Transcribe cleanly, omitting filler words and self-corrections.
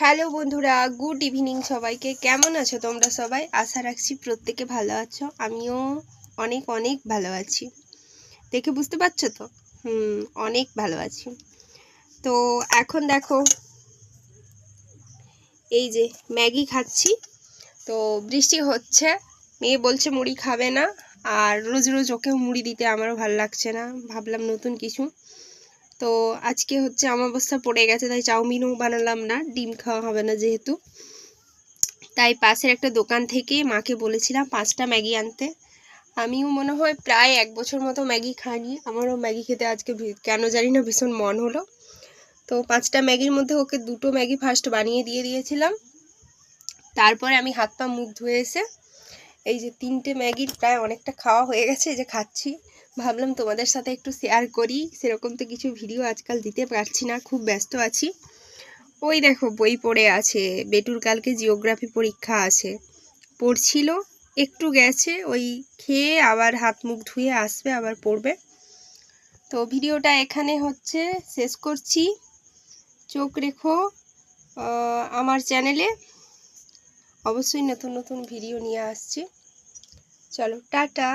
Hello বন্ধুরা, good evening সবাইকে। কেমন আছো তোমরা সবাই? আশা রাখছি প্রত্যেকে ভালো আছো। আমিও অনেক অনেক ভালো আছি। দেখে বুঝতে পারছো তো? অনেক ভালো আছি। তো এখন দেখো, এই যে ম্যাগি খাচ্ছি। তো বৃষ্টি হচ্ছে, মেয়ে বলছে মুড়ি খাবে না, আর রোজ রোজ ওকেও মুড়ি দিতে আমারও ভালো লাগছে না। ভাবলাম নতুন কিছু। তো আজকে হচ্ছে অমাবস্যা পড়ে গেছে, তাই চাউমিনও বানালাম না, ডিম খাওয়া হবে না যেহেতু। তাই পাশের একটা দোকান থেকে মাকে বলেছিলাম 5টা ম্যাগি আনতে। আমিও মনে হয় প্রায় 1 বছর মতো ম্যাগি খাইনি। আমারও ম্যাগি খেতে আজকে কেন জানি না ভীষণ মন হলো। তো 5টা ম্যাগির মধ্যে ওকে 2টো ম্যাগি ফার্স্ট বানিয়ে দিয়েছিলাম। তারপরে আমি হাত পা মুখ ধুয়ে এসে এই যে 3টে ম্যাগির প্রায় অনেকটা খাওয়া হয়ে গেছে, যে খাচ্ছি। ভাবলাম তোমাদের সাথে একটু শেয়ার করি। সেরকম তো কিছু ভিডিও আজকাল দিতে পারছি না, খুব ব্যস্ত আছি। ওই দেখো বই পড়ে আছে, বেটুর কালকে জিওগ্রাফি পরীক্ষা আছে, পড়ছিল। একটু গেছে, ওই খেয়ে আবার হাত মুখ ধুয়ে আসবে, আবার পড়বে। তো ভিডিওটা এখানে হচ্ছে শেষ করছি। চোখ রেখো আমার চ্যানেলে, অবশ্যই নতুন নতুন ভিডিও নিয়ে আসছি। চলো টাটা।